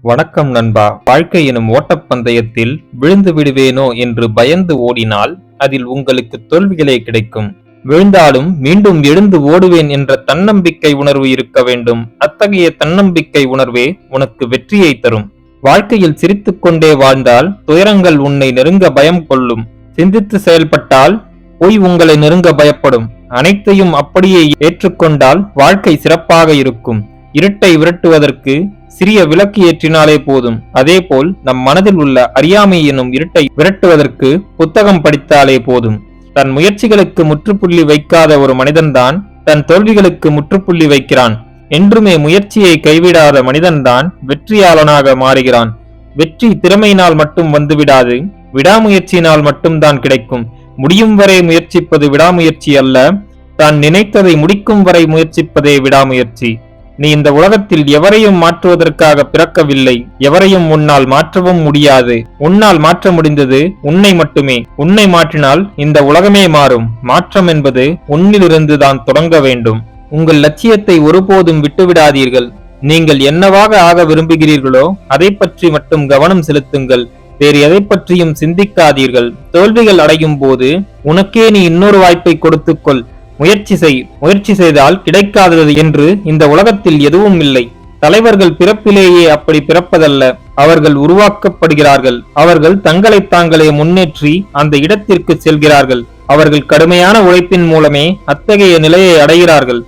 வணக்கம் நண்பா. வாழ்க்கை எனும் ஓட்டப்பந்தயத்தில் விழுந்து விடுவேனோ என்று பயந்து ஓடினால் அதில் உங்களுக்கு தோல்விகளே கிடைக்கும். விழுந்தாலும் மீண்டும் எழுந்து ஓடுவேன் என்ற தன்னம்பிக்கை உணர்வு இருக்க வேண்டும். அத்தகைய தன்னம்பிக்கை உணர்வே உனக்கு வெற்றியை தரும். வாழ்க்கையில் சிரித்துக் கொண்டே வாழ்ந்தால் துயரங்கள் உன்னை நெருங்க பயம் கொள்ளும். சிந்தித்து செயல்பட்டால் பொய் உங்களை நெருங்க பயப்படும். அனைத்தையும் அப்படியே ஏற்றுக்கொண்டால் வாழ்க்கை சிறப்பாக இருக்கும். இருட்டை விரட்டுவதற்கு சிறிய விளக்கு ஏற்றினாலே போதும். அதேபோல் நம் மனதில் உள்ள அறியாமை எனும் இருட்டை விரட்டுவதற்கு புத்தகம் படித்தாலே போதும். தன் முயற்சிகளுக்கு முற்றுப்புள்ளி வைக்காத ஒரு மனிதன்தான் தன் தோல்விகளுக்கு முற்றுப்புள்ளி வைக்கிறான். என்றுமே முயற்சியை கைவிடாத மனிதன்தான் வெற்றியாளனாக மாறுகிறான். வெற்றி திறமையினால் மட்டும் வந்துவிடாது, விடாமுயற்சியினால் மட்டும்தான் கிடைக்கும். முடியும் வரை முயற்சிப்பது விடாமுயற்சி அல்ல, தான் நினைத்ததை முடிக்கும் வரை முயற்சிப்பதே விடாமுயற்சி. நீ இந்த உலகத்தில் எவரையும் மாற்றுவதற்காக பிறக்கவில்லை. எவரையும் உன்னால் மாற்றவும் முடியாது. உன்னால் மாற்ற முடிந்தது உன்னை மட்டுமே. உன்னை மாற்றினால் இந்த உலகமே மாறும். மாற்றம் என்பது உன்னிலிருந்து தான் தொடங்க வேண்டும். உங்கள் லட்சியத்தை ஒருபோதும் விட்டுவிடாதீர்கள். நீங்கள் என்னவாக ஆக விரும்புகிறீர்களோ அதை பற்றி மட்டும் கவனம் செலுத்துங்கள். வேறு எதை பற்றியும் சிந்திக்காதீர்கள். தோல்விகள் அடையும் போது உனக்கே நீ இன்னொரு வாய்ப்பை கொடுத்துக்கொள். முயற்சி செய்தால் கிடைக்காதது என்று இந்த உலகத்தில் எதுவும் இல்லை. தலைவர்கள் பிறப்பிலேயே அப்படி பிறப்பதல்ல, அவர்கள் உருவாக்கப்படுகிறார்கள். அவர்கள் தங்களை தாங்களே முன்னேற்றி அந்த இடத்திற்கு செல்கிறார்கள். அவர்கள் கடுமையான உழைப்பின் மூலமே அத்தகைய நிலையை அடைகிறார்கள்.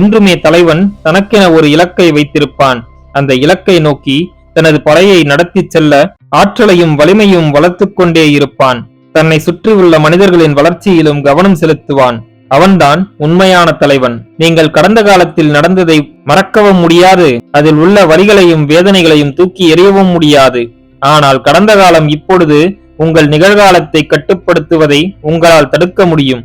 என்றுமே தலைவன் தனக்கென ஒரு இலக்கை வைத்திருப்பான். அந்த இலக்கை நோக்கி தனது படையை நடத்தி செல்ல ஆற்றலையும் வலிமையும் வளர்த்து கொண்டே இருப்பான். தன்னை சுற்றியுள்ள மனிதர்களின் வளர்ச்சியிலும் கவனம் செலுத்துவான். அவன்தான் உண்மையான தலைவன். நீங்கள் கடந்த காலத்தில் நடந்ததை மறக்கவும் முடியாது. அதில் உள்ள வலிகளையும் வேதனைகளையும் தூக்கி எறியவும் முடியாது. ஆனால் கடந்த காலம் இப்பொழுது உங்கள் நிகழ்காலத்தை கட்டுப்படுத்துவதை உங்களால் தடுக்க முடியும்.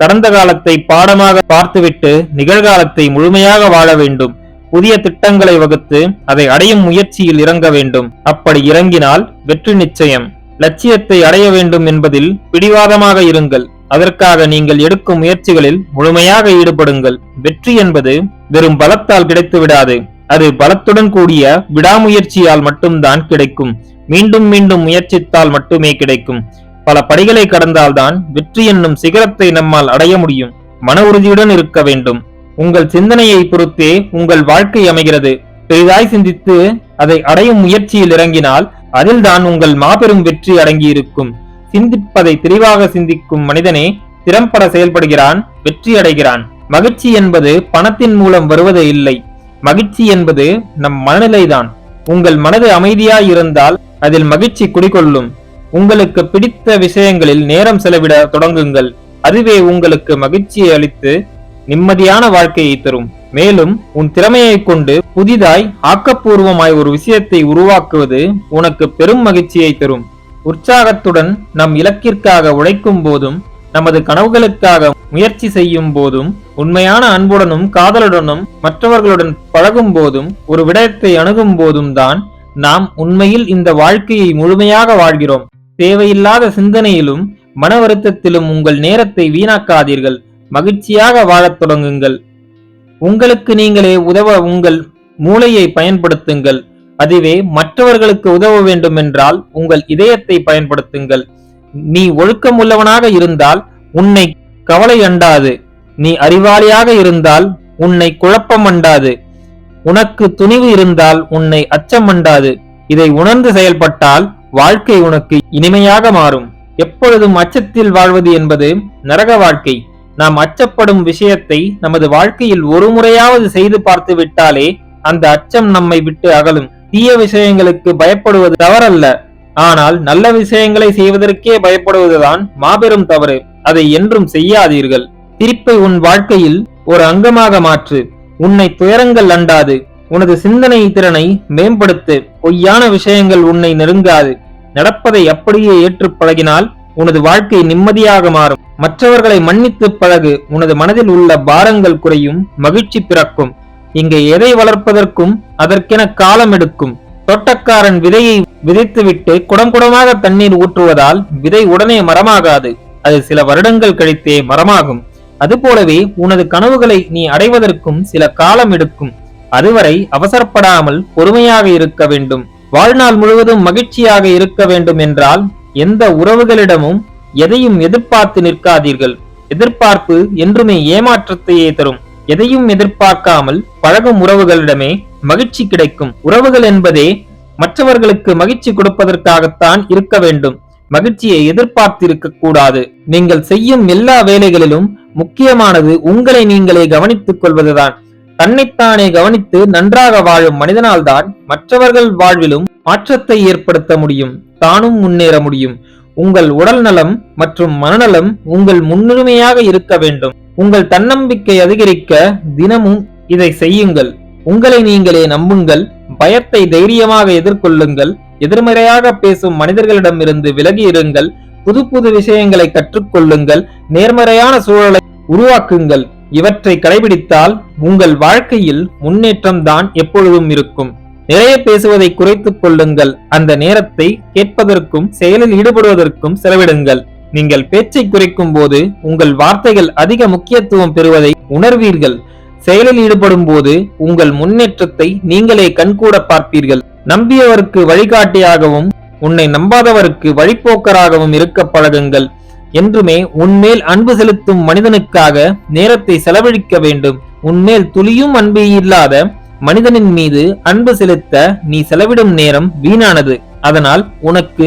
கடந்த காலத்தை பாடமாக பார்த்துவிட்டு நிகழ்காலத்தை முழுமையாக வாழ வேண்டும். புதிய திட்டங்களை வகுத்து அதை அடையும் முயற்சியில் இறங்க வேண்டும். அப்படி இறங்கினால் வெற்றி நிச்சயம். லட்சியத்தை அடைய வேண்டும் என்பதில் பிடிவாதமாக இருங்கள். அதற்காக நீங்கள் எடுக்கும் முயற்சிகளில் முழுமையாக ஈடுபடுங்கள். வெற்றி என்பது வெறும் பலத்தால் கிடைத்து விடாது. அது பலத்துடன் கூடிய விடாமுயற்சியால் மட்டும்தான் கிடைக்கும். மீண்டும் மீண்டும் முயற்சித்தால் மட்டுமே கிடைக்கும். பல படிகளை கடந்தால்தான் வெற்றி என்னும் சிகரத்தை நம்மால் அடைய முடியும். மன உறுதியுடன் இருக்க வேண்டும். உங்கள் சிந்தனையை பொறுத்தே உங்கள் வாழ்க்கை அமைகிறது. பெரிதாய் சிந்தித்து அதை அடையும் முயற்சியில் இறங்கினால் அதில்தான் உங்கள் மாபெரும் வெற்றி அடங்கியிருக்கும். சிந்திப்பதை தெளிவாக சிந்திக்கும் மனிதனே திறம்பட செயல்படுகிறான், வெற்றி அடைகிறான். மகிழ்ச்சி என்பது பணத்தின் மூலம் வருவது இல்லை. மகிழ்ச்சி என்பது நம் மனநிலைதான். உங்கள் மனது அமைதியாய் இருந்தால் அதில் மகிழ்ச்சி குடிகொள்ளும். உங்களுக்கு பிடித்த விஷயங்களில் நேரம் செலவிட தொடங்குங்கள். அதுவே உங்களுக்கு மகிழ்ச்சியை அளித்து நிம்மதியான வாழ்க்கையை தரும். மேலும் உன் திறமையை கொண்டு புதிதாய் ஆக்கப்பூர்வமாய் ஒரு விஷயத்தை உருவாக்குவது உனக்கு பெரும் மகிழ்ச்சியை தரும். உற்சாகத்துடன் நம் இலக்கிற்காக உழைக்கும் போதும், நமது கனவுகளுக்காக முயற்சி செய்யும் போதும், உண்மையான அன்புடனும் காதலுடனும் மற்றவர்களுடன் பழகும் போதும், ஒரு விடயத்தை அணுகும் போதும் தான் நாம் உண்மையில் இந்த வாழ்க்கையை முழுமையாக வாழ்கிறோம். தேவையில்லாத சிந்தனையிலும் மன வருத்தத்திலும் உங்கள் நேரத்தை வீணாக்காதீர்கள். மகிழ்ச்சியாக வாழத் தொடங்குங்கள். உங்களுக்கு நீங்களே உதவ உங்கள் மூளையை பயன்படுத்துங்கள். அதுவே மற்றவர்களுக்கு உதவ வேண்டும் என்றால் உங்கள் இதயத்தை பயன்படுத்துங்கள். நீ ஒழுக்கம் உள்ளவனாக இருந்தால் உன்னை கவலை அண்டாது. நீ அறிவாளியாக இருந்தால் உன்னை குழப்பம் அண்டாது. உனக்கு துணிவு இருந்தால் உன்னை அச்சம் அண்டாது. இதை உணர்ந்து செயல்பட்டால் வாழ்க்கை உனக்கு இனிமையாக மாறும். எப்பொழுதும் அச்சத்தில் வாழ்வது என்பது நரக வாழ்க்கை. நாம் அச்சப்படும் விஷயத்தை நமது வாழ்க்கையில் ஒரு முறையாவது செய்து பார்த்து விட்டாலே அந்த அச்சம் நம்மை விட்டு அகலும். தீய விஷயங்களுக்கு பயப்படுவது தவறல்ல, ஆனால் நல்ல விஷயங்களை செய்வதற்கே பயப்படுவதுதான் மாபெரும் தவறு. அதை என்றும் செய்யாதீர்கள். திருப்பை உன் வாழ்க்கையில் ஒரு அங்கமாக மாற்று. உன்னை துயரங்கள் அண்டாது. உனது சிந்தனை திறனை மேம்படுத்து. பொய்யான விஷயங்கள் உன்னை நெருங்காது. நடப்பதை அப்படியே ஏற்று பழகினால் உனது வாழ்க்கை நிம்மதியாக மாறும். மற்றவர்களை மன்னித்து பழகு. உனது மனதில் உள்ள பாரங்கள் குறையும், மகிழ்ச்சி பிறக்கும். இங்கே எதை வளர்ப்பதற்கும் அதற்கென காலம் எடுக்கும். தோட்டக்காரன் விதையை விதைத்துவிட்டு குடமாக தண்ணீர் ஊற்றுவதால் விதை உடனே மரமாகாது. அது சில வருடங்கள் கழித்தே மரமாகும். அதுபோலவே உனது கனவுகளை நீ அடைவதற்கும் சில காலம் எடுக்கும். அதுவரை அவசரப்படாமல் பொறுமையாக இருக்க வேண்டும். வாழ்நாள் முழுவதும் மகிழ்ச்சியாக இருக்க வேண்டும் என்றால் எந்த உறவுகளிடமும் எதையும் எதிர்பார்த்து நிற்காதீர்கள். எதிர்பார்ப்பு என்றுமே ஏமாற்றத்தையே தரும். எதையும் எதிர்பார்க்காமல் பழகும் உறவுகளிடமே மகிழ்ச்சி கிடைக்கும். உறவுகள் என்பதே மற்றவர்களுக்கு மகிழ்ச்சி கொடுப்பதற்காகத்தான் இருக்க வேண்டும். மகிழ்ச்சியை எதிர்பார்த்து இருக்க கூடாது. நீங்கள் செய்யும் எல்லா வேலைகளிலும் முக்கியமானது உங்களை நீங்களே கவனித்துக் கொள்வதுதான். தன்னைத்தானே கவனித்து நன்றாக வாழும் மனிதனால் தான் மற்றவர்கள் வாழ்விலும் மாற்றத்தை ஏற்படுத்த முடியும். தானும் முன்னேற முடியும். உங்கள் உடல் நலம் மற்றும் மனநலம் உங்கள் முன்னுரிமையாக இருக்க வேண்டும். உங்கள் தன்னம்பிக்கை அதிகரிக்க தினமும் இதை செய்யுங்கள். உங்களை நீங்களே நம்புங்கள். பயத்தை தைரியமாக எதிர்கொள்ளுங்கள். எதிர்மறையாக பேசும் மனிதர்களிடமிருந்து விலகி இருங்கள். புது புது விஷயங்களை கற்றுக்கொள்ளுங்கள். நேர்மறையான சூழலை உருவாக்குங்கள். இவற்றை கடைபிடித்தால் உங்கள் வாழ்க்கையில் முன்னேற்றம் தான் எப்பொழுதும் இருக்கும். நிறைய பேசுவதை குறைத்துக் கொள்ளுங்கள். அந்த நேரத்தை கேட்பதற்கும் செயலில் ஈடுபடுவதற்கும் செலவிடுங்கள். நீங்கள் பேச்சை குறைக்கும் போது உங்கள் வார்த்தைகள் அதிக முக்கியத்துவம் பெறுவதை உணர்வீர்கள். செயலில் ஈடுபடும் போது உங்கள் முன்னேற்றத்தை நீங்களே கண்கூட பார்ப்பீர்கள். நம்பியவருக்கு வழிகாட்டியாகவும் உன்னை நம்பாதவருக்கு வழிபோக்கராகவும் இருக்க பழகுங்கள். என்றுமே உன்மேல் அன்பு செலுத்தும் மனிதனுக்காக நேரத்தை செலவழிக்க வேண்டும். உன்மேல் துளியும் அன்பு இல்லாத மனிதனின் மீது அன்பு செலுத்த நீ செலவிடும் நேரம் வீணானது. அதனால் உனக்கு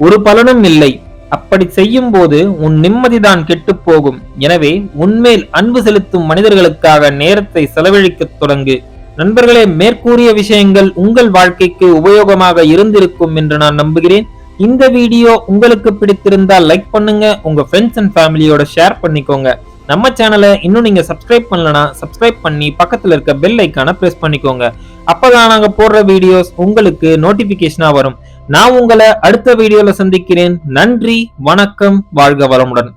ஒரு பலனும் இல்லை. அப்படி செய்யும் போது உன் நிம்மதிதான் கெட்டுப் போகும். எனவே உன்மேல் அன்பு செலுத்தும் மனிதர்களுக்காக நேரத்தை செலவழிக்க தொடங்கு. நண்பர்களே, மேற்கூறிய விஷயங்கள் உங்கள் வாழ்க்கைக்கு உபயோகமாக இருந்திருக்கும் என்று நான் நம்புகிறேன். இந்த வீடியோ உங்களுக்கு பிடித்திருந்தால் லைக் பண்ணுங்க. உங்க ஃப்ரெண்ட்ஸ் அண்ட் ஃபேமிலியோட ஷேர் பண்ணிக்கோங்க. நம்ம சேனலை இன்னும் நீங்க சப்ஸ்கிரைப் பண்ணலனா சப்ஸ்கிரைப் பண்ணி பக்கத்துல இருக்க பெல் ஐக்கான பிரஸ் பண்ணிக்கோங்க. அப்பதான் நாங்க போடுற வீடியோஸ் உங்களுக்கு நோட்டிபிகேஷனா வரும். நான் உங்களை அடுத்த வீடியோல சந்திக்கிறேன். நன்றி, வணக்கம், வாழ்க வளமுடன்.